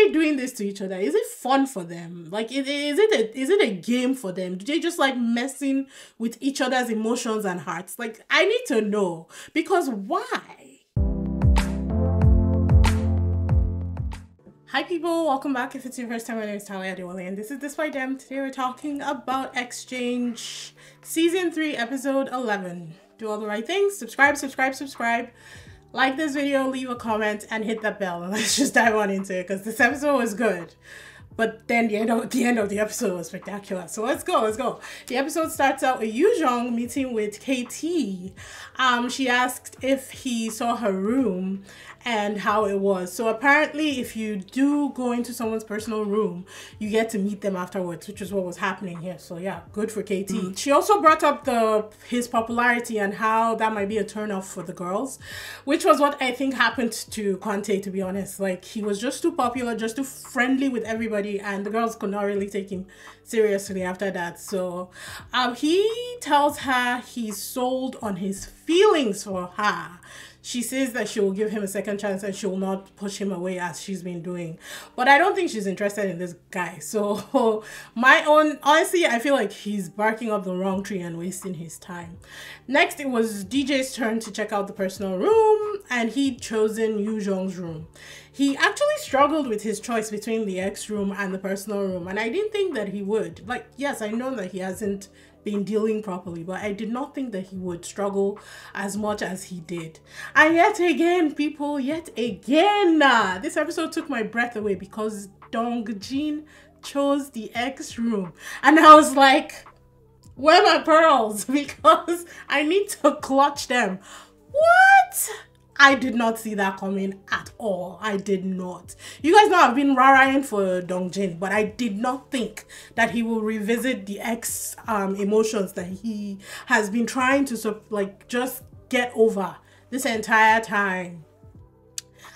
they doing this to each other? Is it fun for them? Like, is it a game for them? Do they just like messing with each other's emotions and hearts? Like, I need to know, because why? Hi people, welcome back. If it's your first time, my name is Talia Adewale and this is DISBYDEM. Today we're talking about Exchange Season 3, Episode 11. Do all the right things. Subscribe. Like this video, leave a comment, and hit that bell. And let's just dive on into it, because this episode was good. But then the end of the episode was spectacular. So let's go. The episode starts out with Yoo-jung meeting with KT. She asked if he saw her room and how it was. So apparently if you do go into someone's personal room, you get to meet them afterwards, which is what was happening here. So yeah, good for KT. She also brought up his popularity and how that might be a turn-off for the girls, which was what I think happened to Kwante, to be honest. Like, he was just too popular, just too friendly with everybody, and the girls could not really take him seriously after that. So he tells her he's sold on his feelings for her. She says that she will give him a second chance and she will not push him away as she's been doing. But I don't think she's interested in this guy. So honestly, I feel like he's barking up the wrong tree and wasting his time. Next, it was DJ's turn to check out the personal room, and he'd chosen Yoo-jung's room. He actually struggled with his choice between the ex room and the personal room, and I didn't think that he would. Like, yes, I know that he hasn't been dealing properly, but I did not think that he would struggle as much as he did. And yet again, people, this episode took my breath away because Dongjin chose the ex room, and I was like, where are my pearls? Because I need to clutch them. What? I did not see that coming at all. I did not. You guys know I've been rah-rahing for Dongjin, but I did not think that he will revisit the ex emotions that he has been trying to just get over this entire time.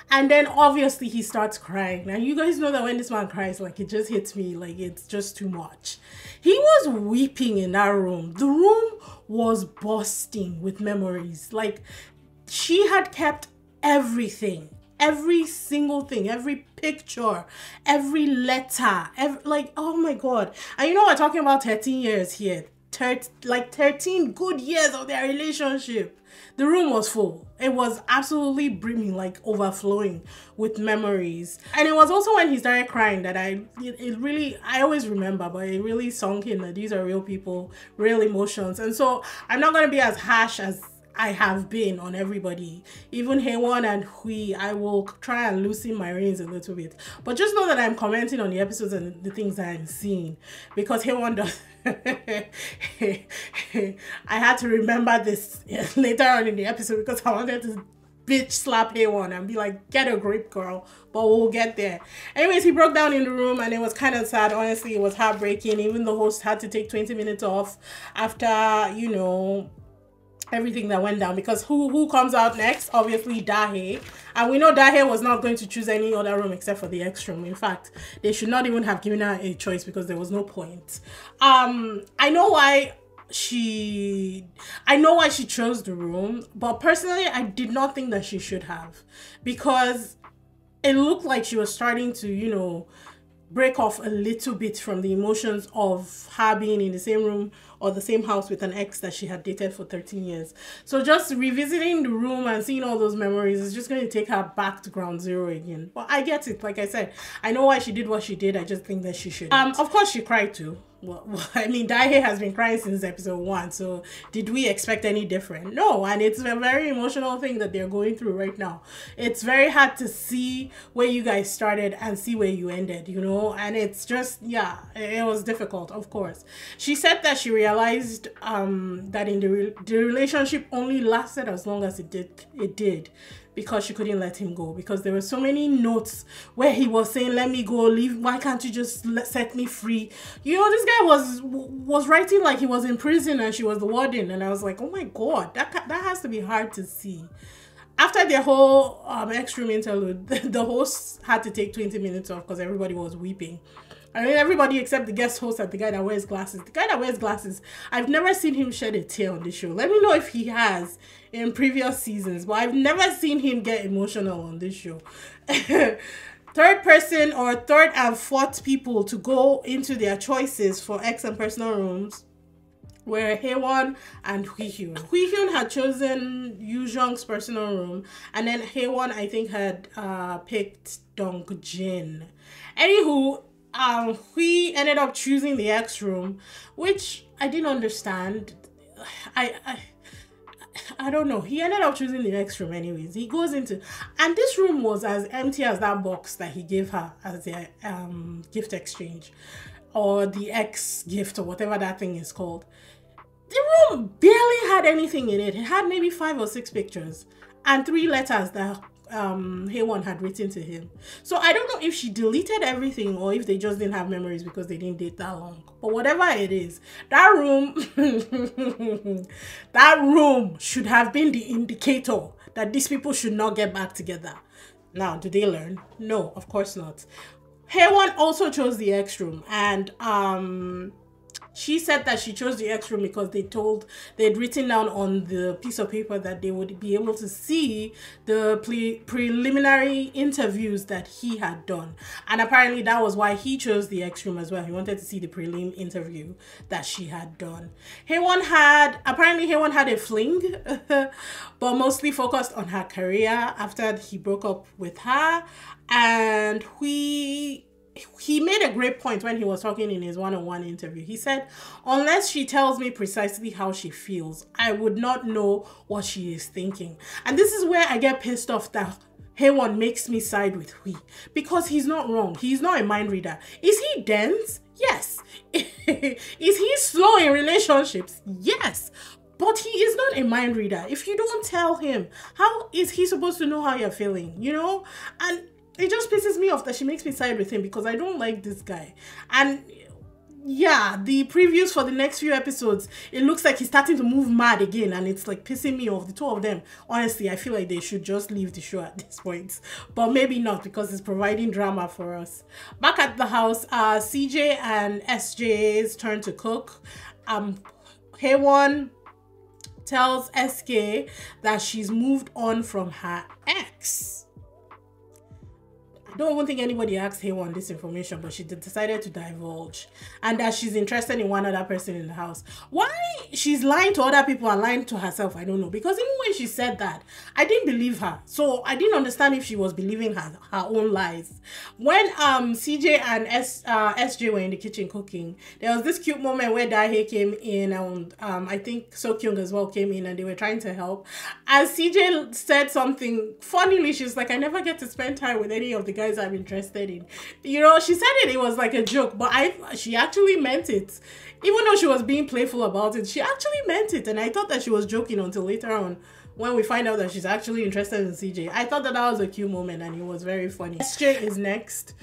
And then obviously he starts crying. Now you guys know that when this man cries, like, it just hits me, like, it's just too much. He was weeping in that room. The room was bursting with memories. Like, she had kept everything, every single thing, every picture, every letter, like, oh my god. And you know, we're talking about 13 years here, 13 good years of their relationship. The room was full. It was absolutely brimming, like overflowing with memories. And it was also when he started crying that I always remember, but it really sunk in that these are real people, real emotions. And so I'm not going to be as harsh as I have been on everybody. Even Haewon and Hui, I will try and loosen my reins a little bit. But just know that I'm commenting on the episodes and the things that I'm seeing, because Haewon does. I had to remember this later on in the episode because I wanted to bitch slap Haewon and be like, get a grip, girl. But we'll get there. Anyways, he broke down in the room and it was kind of sad. Honestly, it was heartbreaking. Even the host had to take 20 minutes off after, you know, everything that went down, because who comes out next? Obviously Dahae, and we know Dahae was not going to choose any other room except for the ex room. In fact, they should not even have given her a choice because there was no point. I know why she chose the room, but personally I did not think that she should have, because it looked like she was starting to, you know, break off a little bit from the emotions of her being in the same room or the same house with an ex that she had dated for 13 years. So just revisiting the room and seeing all those memories is just going to take her back to ground zero again. But I get it. Like I said, I know why she did what she did. I just think that she should. Of course she cried too. Well, I mean, Dahae has been crying since episode 1, so did we expect any different? No, and it's a very emotional thing that they're going through right now. It's very hard to see where you guys started and see where you ended, you know, and it's just, yeah, it was difficult, of course. She said that she realized that in the relationship only lasted as long as it did because she couldn't let him go, because there were so many notes where he was saying, let me go, leave, why can't you just set me free? You know, this guy was writing like he was in prison and she was the warden, and I was like, oh my god, that has to be hard to see. After their whole ex room interlude, the host had to take 20 minutes off because everybody was weeping. I mean, everybody except the guest host and the guy that wears glasses. The guy that wears glasses, I've never seen him shed a tear on the show. Let me know if he has in previous seasons, but I've never seen him get emotional on this show. third person or third and fourth people to go into their choices for X and personal rooms were Haewon and Hui-hyun. Hui-hyun had chosen Yoo-jung's personal room, and then Haewon, I think, had picked Dong-jin. Anywho, Hui ended up choosing the X room, which I didn't understand. I don't know. He ended up choosing the X room anyways. He goes into, and this room was as empty as that box that he gave her as their gift exchange, or the X gift, or whatever that thing is called. The room barely had anything in it. It had maybe 5 or 6 pictures and 3 letters that Haewon had written to him. So I don't know if she deleted everything or if they just didn't have memories because they didn't date that long. But whatever it is, that room that room should have been the indicator that these people should not get back together. Now, did they learn? No, of course not. Haewon also chose the X room, and she said that she chose the X room because they'd written down on the piece of paper that they would be able to see the preliminary interviews that he had done. And apparently that was why he chose the X room as well. He wanted to see the prelim interview that she had done. Apparently Haewon had a fling, but mostly focused on her career after he broke up with her. And he made a great point when he was talking in his one-on-one interview. He said, unless she tells me precisely how she feels, I would not know what she is thinking. And this is where I get pissed off that Haewon makes me side with Hui, because he's not wrong. He's not a mind reader. Is he dense? Yes. Is he slow in relationships? Yes. But he is not a mind reader. If you don't tell him, how is he supposed to know how you're feeling? You know? And it just pisses me off that she makes me side with him, because I don't like this guy. And yeah, the previews for the next few episodes, it looks like he's starting to move mad again, and it's like pissing me off. The two of them, honestly, I feel like they should just leave the show at this point. But maybe not, because it's providing drama for us. Back at the house, CJ and SJ's turn to cook. Haewon tells SK that she's moved on from her ex. I don't even think anybody asked Haewon this information, but she decided to divulge, and that she's interested in one other person in the house. Why she's lying to other people and lying to herself, I don't know, because even when she said that, I didn't believe her. So I didn't understand if she was believing her own lies. When CJ and SJ were in the kitchen cooking, there was this cute moment where Dae came in, and I think So-kyung as well came in, and they were trying to help. As CJ said something funnily, she's like, I never get to spend time with any of the guys I'm interested in. You know, she said it was like a joke, but she actually meant it. Even though she was being playful about it, she actually meant it. And I thought that she was joking until later on, when we find out that she's actually interested in CJ. I thought that was a cute moment, and it was very funny. SJ is next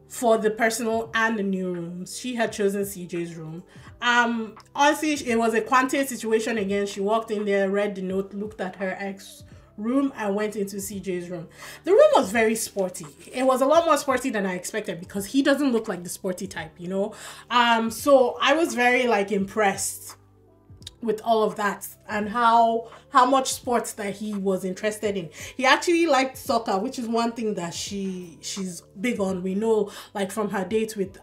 for the personal and the new rooms. She had chosen CJ's room. Honestly, it was a Quante situation again. She walked in there, read the note, looked at her ex room, and went into CJ's room. The room was very sporty. It was a lot more sporty than I expected, because he doesn't look like the sporty type, you know. So I was very like impressed with all of that, and how much sports that he was interested in. He actually liked soccer, which is one thing that she's big on. We know, like, from her date with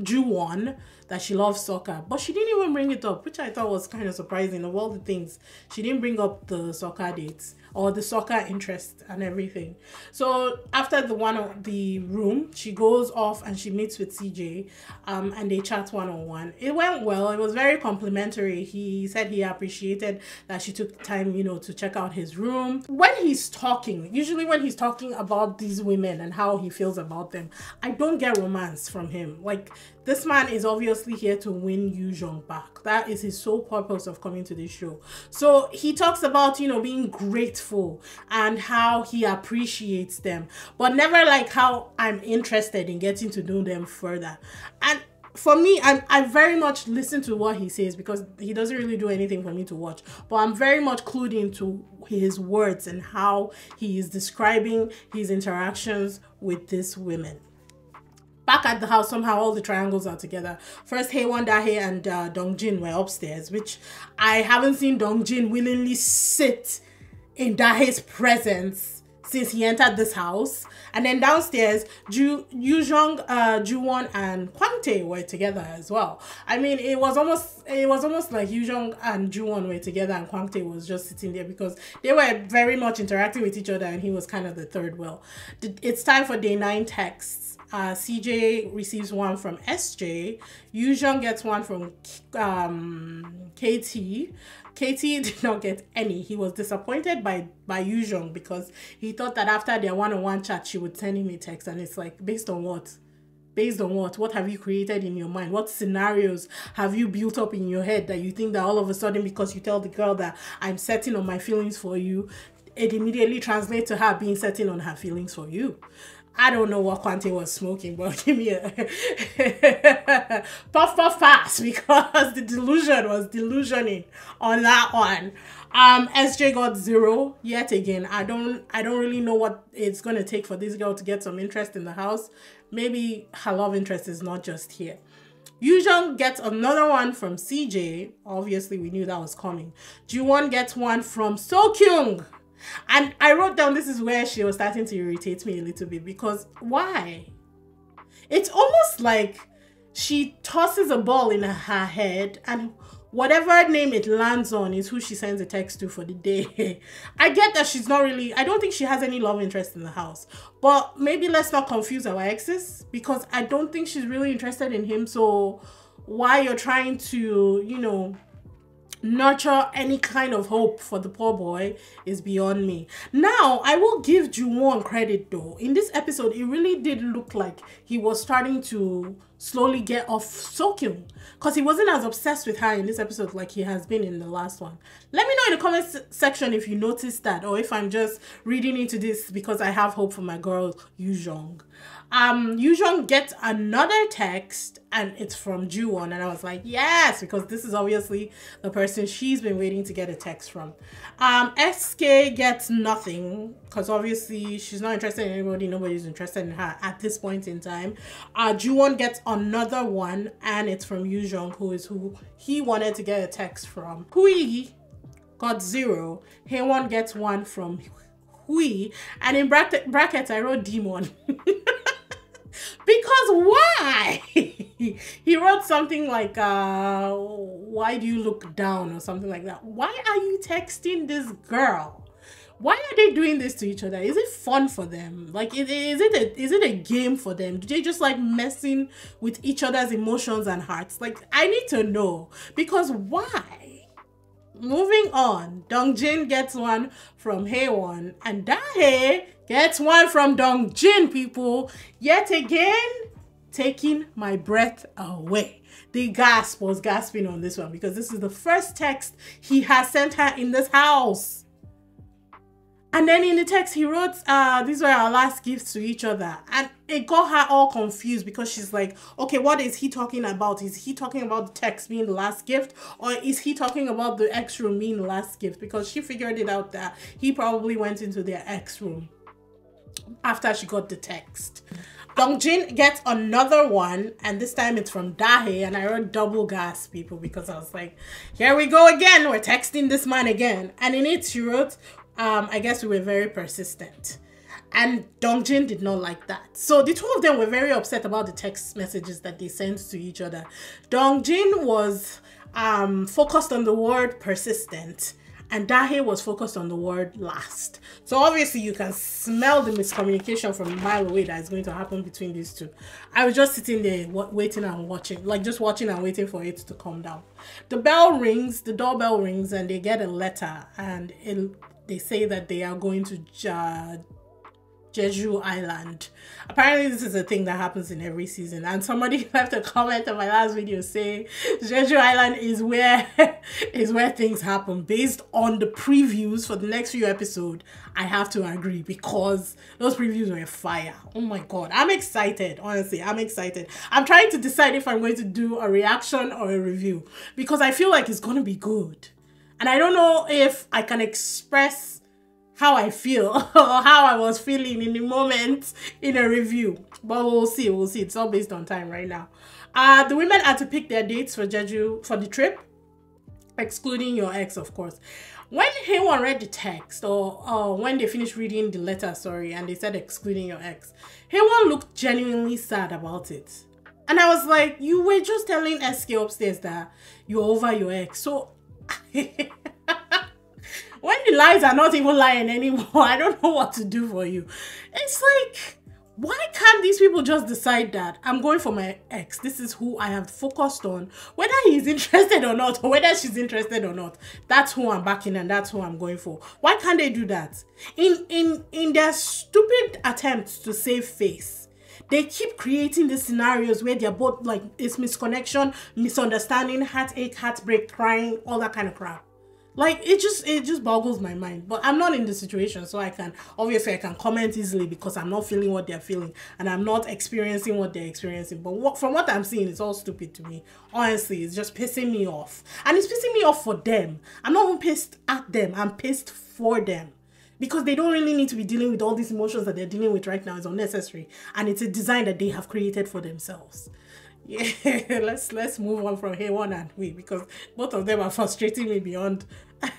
Ju-won, that she loves soccer, but she didn't even bring it up, which I thought was kind of surprising. Of all the things, she didn't bring up the soccer dates or the soccer interest and everything. So after the room, she goes off and she meets with CJ, and they chat one-on-one. It went well. It was very complimentary. He said he appreciated that she took time, you know, to check out his room. When he's talking, usually when he's talking about these women and how he feels about them, I don't get romance from him. Like, this man is obviously here to win Yoo-jung back. That is his sole purpose of coming to this show. So he talks about, you know, being grateful and how he appreciates them, but never like how I'm interested in getting to know them further. And for me, I very much listen to what he says, because he doesn't really do anything for me to watch, but I'm very much clued into his words and how he is describing his interactions with these women. Back at the house, somehow all the triangles are together. First, Haewon, Dae, and Dongjin were upstairs, which I haven't seen Dongjin willingly sit in Dae's presence since he entered this house. And then downstairs, Yuzhong, Juwon, and Kwangtae were together as well. I mean, it was almost like Yuzhong and Juwon were together and Kwangtae was just sitting there because they were very much interacting with each other and he was kind of the third wheel. It's time for day 9 texts. CJ receives one from SJ. Yuzhong gets one from KT. KT did not get any. He was disappointed by Yuzhong because he thought that after their one-on-one chat, she would send him a text. And it's like, based on what? Based on what? What have you created in your mind? What scenarios have you built up in your head that you think that all of a sudden, because you tell the girl that I'm setting on my feelings for you, it immediately translates to her being setting on her feelings for you? I don't know what Kwangtae was smoking, but give me a puff fast because the delusion was delusioning on that one. SJ got 0 yet again. I don't really know what it's gonna take for this girl to get some interest in the house. Maybe her love interest is not just here. Yuzhong gets another one from CJ. Obviously, we knew that was coming. Juwon gets one from Sokyung. And I wrote down, this is where she was starting to irritate me a little bit because why? It's almost like she tosses a ball in her head and whatever name it lands on is who she sends a text to for the day. I get that she's not really, I don't think she has any love interest in the house, but maybe let's not confuse our exes because I don't think she's really interested in him. So why you're trying to, you know, nurture any kind of hope for the poor boy is beyond me. Now, I will give Juwon credit though. In this episode, it really did look like he was starting to slowly get off Sokyung because he wasn't as obsessed with her in this episode like he has been in the last one. Let me know in the comments section if you noticed that or if I'm just reading into this because I have hope for my girl Yuzhong. Yuzhong gets another text and it's from Juwon and I was like, yes, because this is obviously the person she's been waiting to get a text from. SK gets nothing because obviously she's not interested in anybody, nobody's interested in her at this point in time. Juwon gets another one and it's from Yuzhong, who is who he wanted to get a text from. Hui got 0. Haewon gets 1 from Hui, and in brackets I wrote demon. Because why? He wrote something like, why do you look down or something like that. Why are you texting this girl? Why are they doing this to each other? Is it fun for them? Like, is it a game for them? Do they just like messing with each other's emotions and hearts? Like, I need to know because why? Moving on, Dongjin gets 1 from Haewon and Dahae gets 1 from Dongjin, people. Yet again, taking my breath away. The gasp was gasping on this one because this is the first text he has sent her in this house. And then in the text, he wrote, these were our last gifts to each other. And it got her all confused because she's like, okay, what is he talking about? Is he talking about the text being the last gift? Or is he talking about the X room being the last gift? Because she figured it out that he probably went into their X room after she got the text. Dongjin gets another one, and this time it's from Dahae, and I wrote double gas, people, because I was like, here we go again, we're texting this man again. And in it, she wrote, I guess we were very persistent. And Dongjin did not like that. So the two of them were very upset about the text messages that they sent to each other. Dongjin was focused on the word persistent, and Dahae was focused on the word last. So obviously you can smell the miscommunication from a mile away that is going to happen between these two. I was just sitting there waiting and watching, like just watching and waiting for it to calm down. The bell rings, the doorbell rings, and they get a letter, and they say that they are going to Jeju Island. Apparently this is a thing that happens in every season, and somebody left a comment on my last video saying Jeju Island is where things happen. Based on the previews for the next few episodes, I have to agree because those previews were fire. Oh my god, I'm excited. Honestly, I'm excited. I'm trying to decide if I'm going to do a reaction or a review because I feel like it's going to be good, and I don't know if I can express how I feel or how I was feeling in the moment in a review, but we'll see. It's all based on time right now. The women had to pick their dates for Jeju for the trip. excluding your ex, of course. When Haywon read the text, or when they finished reading the letter, sorry, and they said excluding your ex, Haywon looked genuinely sad about it. And I was like, you were just telling SK upstairs that you're over your ex. So when the lies are not even lying anymore, I don't know what to do for you. It's like, why can't these people just decide that I'm going for my ex? This is who I have focused on. Whether he's interested or not, or whether she's interested or not, that's who I'm backing and that's who I'm going for. Why can't they do that? In their stupid attempts to save face, they keep creating these scenarios where they're both like, it's misconnection, misunderstanding, heartache, heartbreak, crying, all that kind of crap. Like, it just boggles my mind. But I'm not in the situation, so I can comment easily because I'm not feeling what they're feeling and I'm not experiencing what they're experiencing. But from what I'm seeing, it's all stupid to me. Honestly, it's just pissing me off. And it's pissing me off for them. I'm not even pissed at them. I'm pissed for them. Because they don't really need to be dealing with all these emotions that they're dealing with right now. It's unnecessary. And it's a design that they have created for themselves. Yeah, let's move on from Haywon and we, because both of them are frustrating me beyond.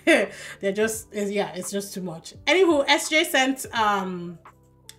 They're just, yeah, it's just too much. Anywho, SJ sent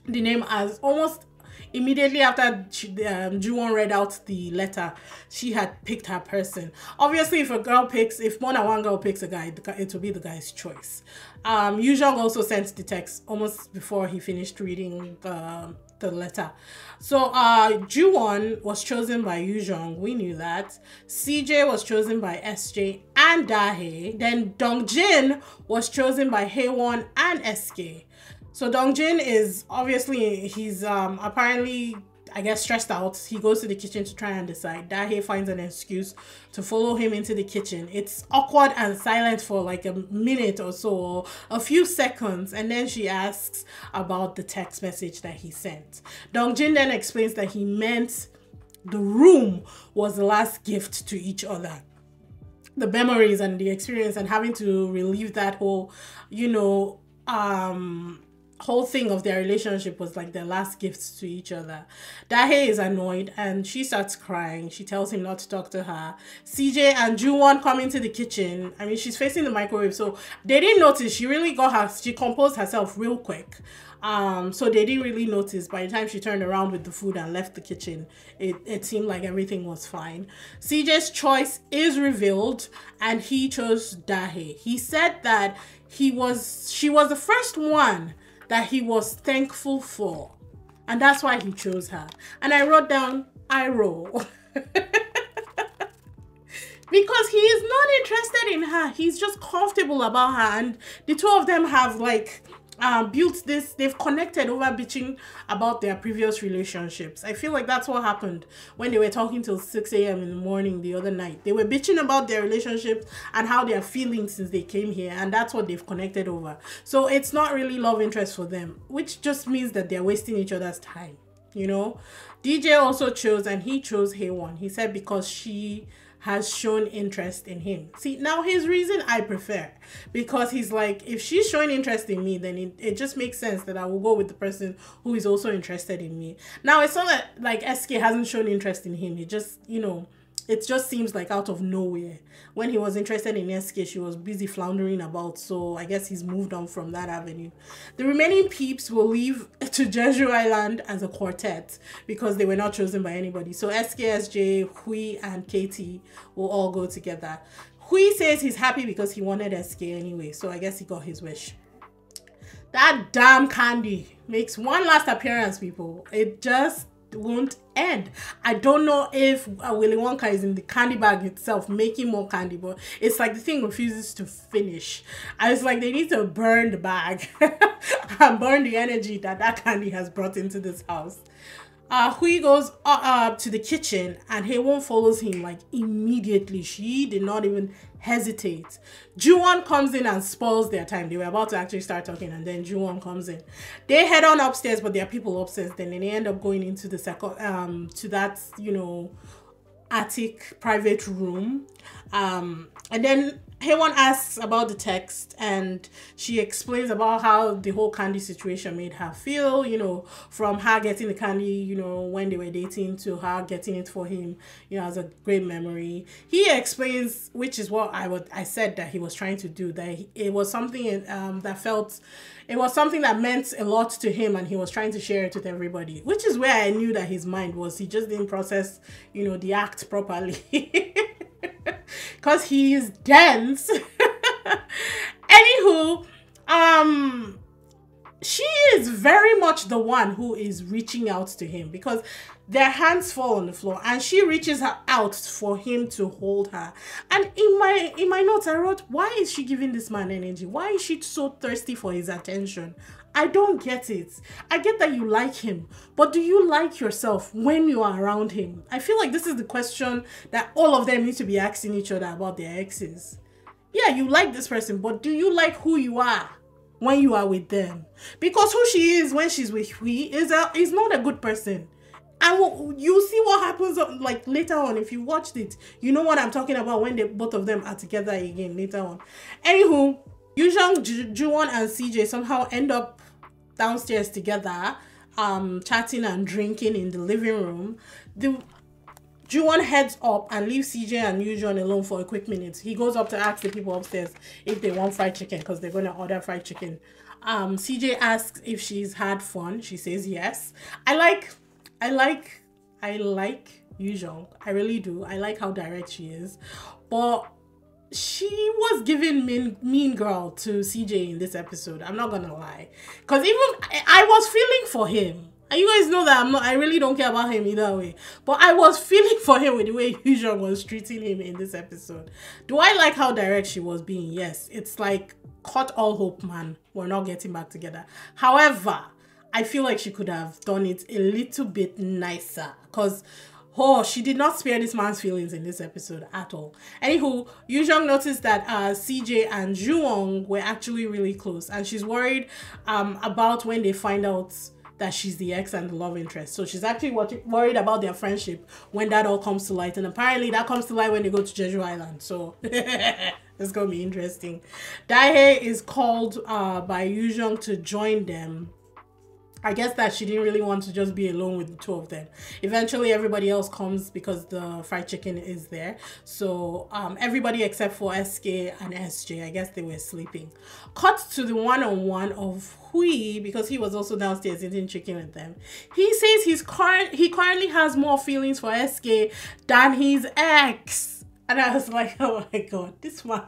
the name as almost immediately after Juwon read out the letter. She had picked her person. Obviously, if more than one girl picks a guy, it will be the guy's choice. Yujong also sent the text almost before he finished reading the letter. So Juwon was chosen by Yujong, we knew that. CJ was chosen by SJ and Dahae. Then Dongjin was chosen by Haewon and SK. So Dongjin is obviously, he's apparently, I guess, stressed out. He goes to the kitchen to try and decide. Dahae finds an excuse to follow him into the kitchen. It's awkward and silent for like a minute or so, or a few seconds, and then she asks about the text message that he sent. Dongjin then explains that he meant the room was the last gift to each other. The memories and the experience and having to relive that whole, you know, whole thing of their relationship was like their last gifts to each other. Dahae is annoyed and she starts crying. She tells him not to talk to her. CJ and Juwon come into the kitchen. I mean, she's facing the microwave, so they didn't notice. She composed herself real quick. So they didn't really notice. By the time she turned around with the food and left the kitchen, it seemed like everything was fine. CJ's choice is revealed and he chose Dahae. He said that she was the first one that he was thankful for, and that's why he chose her. And I wrote down, I roll. Because he is not interested in her. He's just comfortable about her, and the two of them have like built this, they've connected over bitching about their previous relationships. I feel like that's what happened when they were talking till 6 a.m. in the morning the other night. They were bitching about their relationships and how they're feeling since they came here, and that's what they've connected over. So it's not really love interest for them, which just means that they're wasting each other's time, you know. DJ also chose, and he chose Haewon. He said because she has shown interest in him. See, now his reason I prefer, because he's like, if she's showing interest in me, then it just makes sense that I will go with the person who is also interested in me. Now, it's not that like SK hasn't shown interest in him. It just, you know, it just seems like out of nowhere. When he was interested in SK, she was busy floundering about, so I guess he's moved on from that avenue. The remaining peeps will leave to Jeju Island as a quartet because they were not chosen by anybody. So SK, SJ, Hui, and KT will all go together. Hui says he's happy because he wanted SK anyway, so I guess he got his wish. That damn candy makes one last appearance, people. It just won't end. I don't know if Willy Wonka is in the candy bag itself making more candy, but it's like the thing refuses to finish. I was like, they need to burn the bag and burn the energy that candy has brought into this house. Hui goes to the kitchen and Haewon follows him like immediately. She did not even hesitate. Juwon comes in and spoils their time. They were about to actually start talking, and then Juwon comes in. They head on upstairs, but there are people upstairs. Then they end up going into the second to that, you know, attic private room. And then Haewon asks about the text, and she explains about how the whole candy situation made her feel, you know, from her getting the candy, you know, when they were dating to her getting it for him, you know, as a great memory. He explains, which is what I said that he was trying to do, that it was something it was something that meant a lot to him, and he was trying to share it with everybody, which is where I knew that his mind was. He just didn't process, you know, the act properly. Because he is dense. Anywho, she is very much the one who is reaching out to him, because their hands fall on the floor and she reaches out for him to hold her. And in my notes I wrote, why is she giving this man energy? Why is she so thirsty for his attention? I don't get it. I get that you like him, but do you like yourself when you are around him? I feel like this is the question that all of them need to be asking each other about their exes. Yeah, you like this person, but do you like who you are when you are with them? Because who she is when she's with Hui is not a good person. And you see what happens like later on. If you watched it, you know what I'm talking about when both of them are together again later on. Anywho, Yujong, Juwon, and CJ somehow end up downstairs together, chatting and drinking in the living room. Juwon heads up and leaves CJ and Yujong alone for a quick minute. He goes up to ask the people upstairs if they want fried chicken, because they're going to order fried chicken. CJ asks if she's had fun. She says yes. I like Yujong. I really do. I like how direct she is. But she was giving mean girl to CJ in this episode. I'm not gonna lie. Because even I was feeling for him. And you guys know that I really don't care about him either way. But I was feeling for him with the way Yujong was treating him in this episode. Do I like how direct she was being? Yes. It's like, cut all hope, man. We're not getting back together. However, I feel like she could have done it a little bit nicer. Because she did not spare this man's feelings in this episode at all. Anywho, Yujong noticed that CJ and Juwon were actually really close. And she's worried about when they find out that she's the ex and the love interest. So she's actually worried about their friendship when that all comes to light. And apparently that comes to light when they go to Jeju Island. So it's going to be interesting. Daehye is called by Yujong to join them. I guess that she didn't really want to just be alone with the two of them. Eventually, everybody else comes because the fried chicken is there. So everybody except for SK and SJ, I guess they were sleeping. Cut to the one-on-one of Hui, because he was also downstairs eating chicken with them. He says he currently has more feelings for SK than his ex. And I was like, oh my god, this one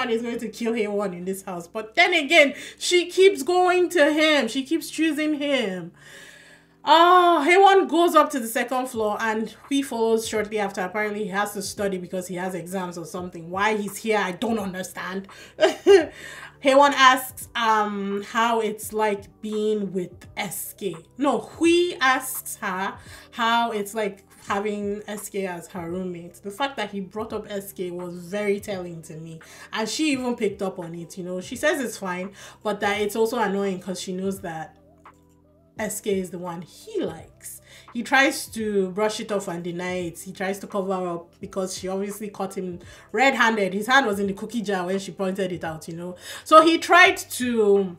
is going to kill Haewon in this house. But then again, she keeps going to him. She keeps choosing him. Haewon goes up to the second floor and Hui follows shortly after. Apparently he has to study because he has exams or something. Why he's here, I don't understand. Haewon asks how it's like being with SK. No, Hui asks her how it's like having SK as her roommate. The fact that he brought up SK was very telling to me, and she even picked up on it. You know, she says it's fine, but that it's also annoying because she knows that SK is the one he likes. He tries to brush it off and deny it. He tries to cover up because she obviously caught him red-handed. His hand was in the cookie jar when she pointed it out, you know. So he tried to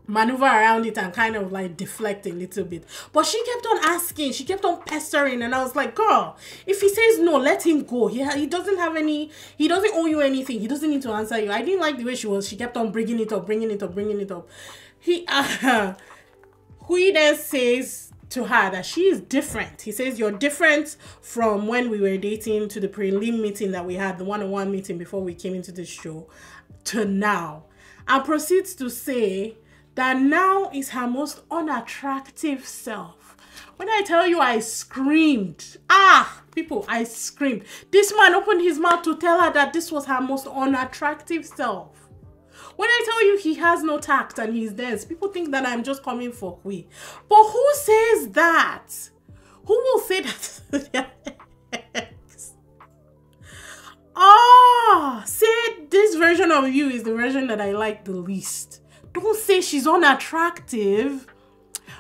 maneuver around it and kind of like deflect a little bit, but she kept on asking, she kept on pestering, and I was like, girl, if he says no, let him go. He doesn't have any, he doesn't owe you anything, he doesn't need to answer you. I didn't like the way she kept on bringing it up. Hui then says to her that she is different. He says, you're different from when we were dating to the prelim meeting that we had, the one-on-one meeting before we came into the show, to now, and proceeds to say that now is her most unattractive self. When I tell you, I screamed. People, I screamed. This man opened his mouth to tell her that this was her most unattractive self. When I tell you he has no tact and he's dense, people think that I'm just coming for Hui. But who says that? Who will say that to their ex? Say this version of you is the version that I like the least. Don't say she's unattractive.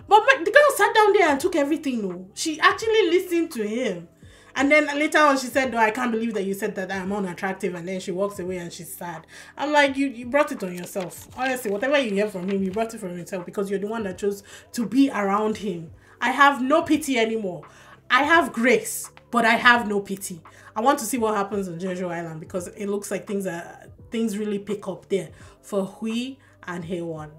But the girl sat down there and took everything. No, she actually listened to him. And then later on she said, no, I can't believe that you said that I'm unattractive, and then she walks away and she's sad. I'm like, you brought it on yourself. Honestly, whatever you hear from him, you brought it from yourself, because you're the one that chose to be around him. I have no pity anymore. I have grace, but I have no pity. I want to see what happens on Jeju Island, because it looks like things really pick up there for Hui and Haewon.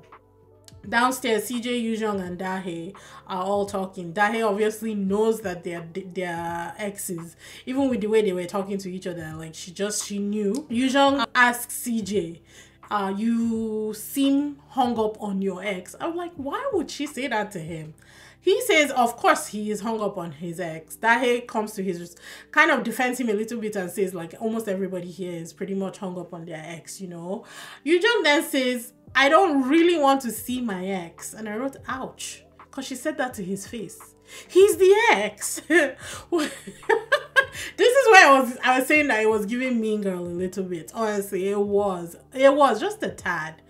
Downstairs, CJ, Yujong, and Dahae are all talking. Dahae obviously knows that they're exes, even with the way they were talking to each other. Like, she knew. Yujong asks CJ, you seem hung up on your ex. I'm like, why would she say that to him? He says, of course he is hung up on his ex. Dahae comes to his, kind of defends him a little bit and says, like, almost everybody here is pretty much hung up on their ex, you know. Yujong then says, I don't really want to see my ex. And I wrote, ouch, because she said that to his face. He's the ex. This is where I was saying that it was giving Mean Girl a little bit. Honestly, it was just a tad.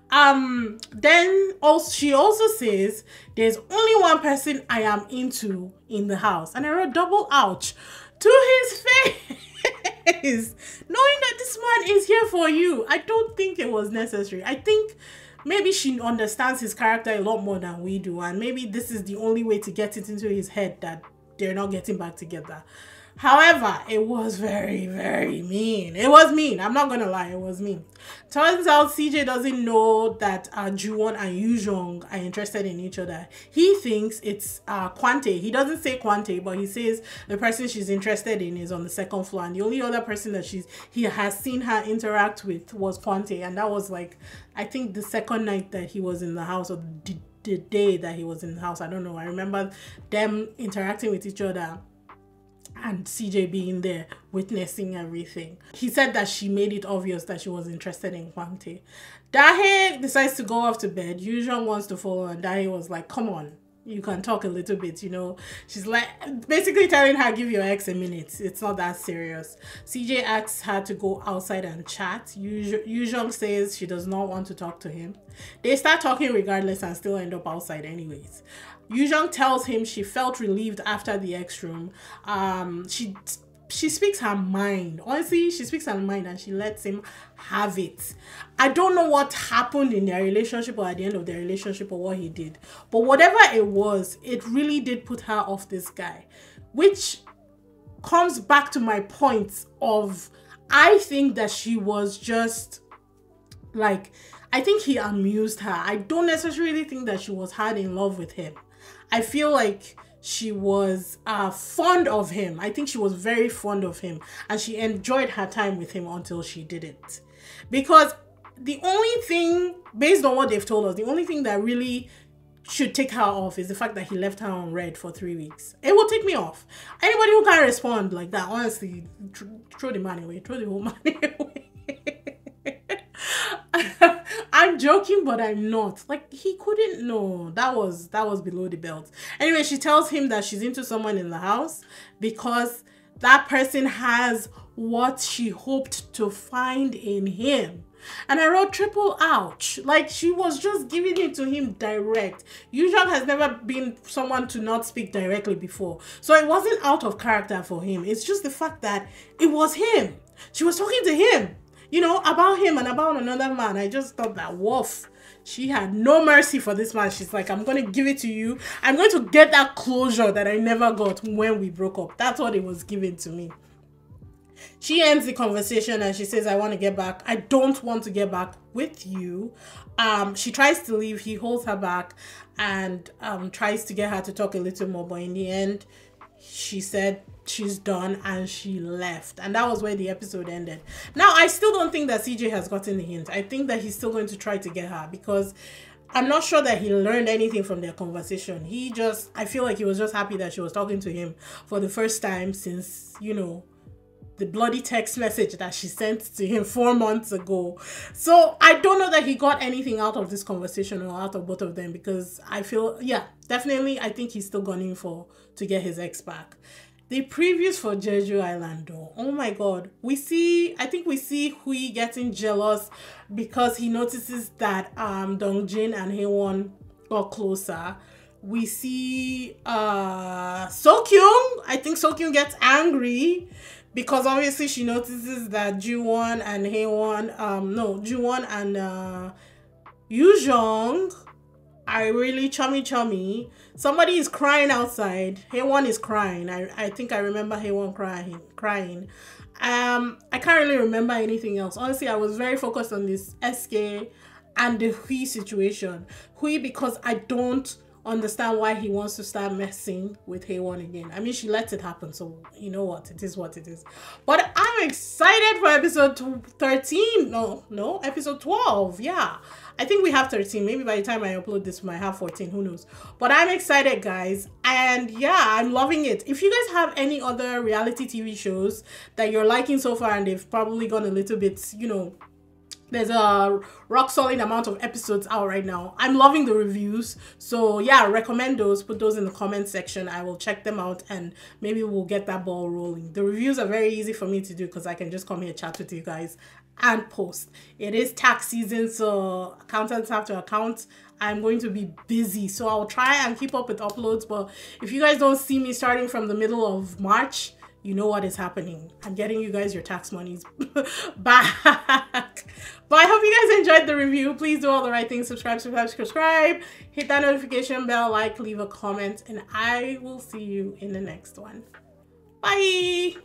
Then she also says, there's only one person I am into in the house. And I wrote double ouch to his face. Knowing that this man is here for you. I don't think it was necessary. I think maybe she understands his character a lot more than we do, and maybe this is the only way to get it into his head that they're not getting back together. However, it was very, very mean. It was mean. I'm not gonna lie, it was mean. Turns out CJ doesn't know that Juwon and Yujong are interested in each other. He thinks it's Kwante. He doesn't say Kwante, but he says the person she's interested in is on the second floor, and the only other person that he has seen her interact with was Kwante, and that was like, I think the second night that he was in the house, or the day that he was in the house. I don't know. I remember them interacting with each other and CJ being there witnessing everything. He said that she made it obvious that she was interested in Kwante. Dahae decides to go off to bed. Yujong wants to follow, and Dahae was like, come on, you can talk a little bit, you know. She's like basically telling her, give your ex a minute, it's not that serious. CJ asks her to go outside and chat. Yujong says she does not want to talk to him. They start talking regardless and still end up outside anyways. Yujong tells him she felt relieved after the ex room. She speaks her mind. Honestly, she speaks her mind and she lets him have it. I don't know what happened in their relationship or at the end of their relationship or what he did. But whatever it was, it really did put her off this guy. Which comes back to my point of, I think that she was just like, I think he amused her. I don't necessarily think that she was hard in love with him. I feel like she was fond of him. I think she was very fond of him, and she enjoyed her time with him until she didn't. Because the only thing, based on what they've told us, the only thing that really should take her off is the fact that he left her on red for 3 weeks. It will take me off. Anybody who can't respond like that, honestly, throw the man away. Throw the whole man away. I'm joking, but I'm not. Like, he couldn't know. That was below the belt. Anyway, she tells him that she's into someone in the house because that person has what she hoped to find in him. And I wrote triple ouch. Like, she was just giving it to him direct. Yujong has never been someone to not speak directly before. So it wasn't out of character for him. It's just the fact that it was him. She was talking to him, you know, about him and about another man. I just thought that, woof, she had no mercy for this man. She's like, I'm going to give it to you. I'm going to get that closure that I never got when we broke up. That's what it was given to me. She ends the conversation and she says, I want to get back. I don't want to get back with you. She tries to leave. He holds her back and tries to get her to talk a little more. But in the end, she said she's done and she left. And that was where the episode ended. Now, I still don't think that CJ has gotten the hint. I think that he's still going to try to get her because I'm not sure that he learned anything from their conversation. I feel like he was just happy that she was talking to him for the first time since, you know, the bloody text message that she sent to him 4 months ago. So I don't know that he got anything out of this conversation or out of both of them because I feel, yeah, definitely I think he's still gunning to get his ex back. The previews for Jeju Island though, oh my god, I think we see Hui getting jealous because he notices that Dongjin and Haewon got closer. we see Sokyung. I think Sokyung gets angry because obviously she notices that Jiwon and Jiwon and Yujong are really chummy. Somebody is crying outside. Haewon is crying. I think I remember Haewon crying. I can't really remember anything else. Honestly, I was very focused on this SK and the Hui situation. Hui, because I don't understand why he wants to start messing with Haewon again. I mean, she lets it happen, so you know what? It is what it is. But I'm excited for episode 13. No, episode 12. Yeah. I think we have 13. Maybe by the time I upload this, we might have 14. Who knows? But I'm excited, guys. And yeah, I'm loving it. If you guys have any other reality TV shows that you're liking so far and they've probably gone a little bit, you know, there's a rock solid amount of episodes out right now. I'm loving the reviews. So yeah, recommend those. Put those in the comment section. I will check them out and maybe we'll get that ball rolling. The reviews are very easy for me to do because I can just come here, chat with you guys and post. It is tax season, so accountants have to account. I'm going to be busy, so I'll try and keep up with uploads. But if you guys don't see me starting from the middle of March, you know what is happening. I'm getting you guys your tax monies back. But I hope you guys enjoyed the review. Please do all the right things. Subscribe, hit that notification bell, like, leave a comment, and I will see you in the next one. Bye.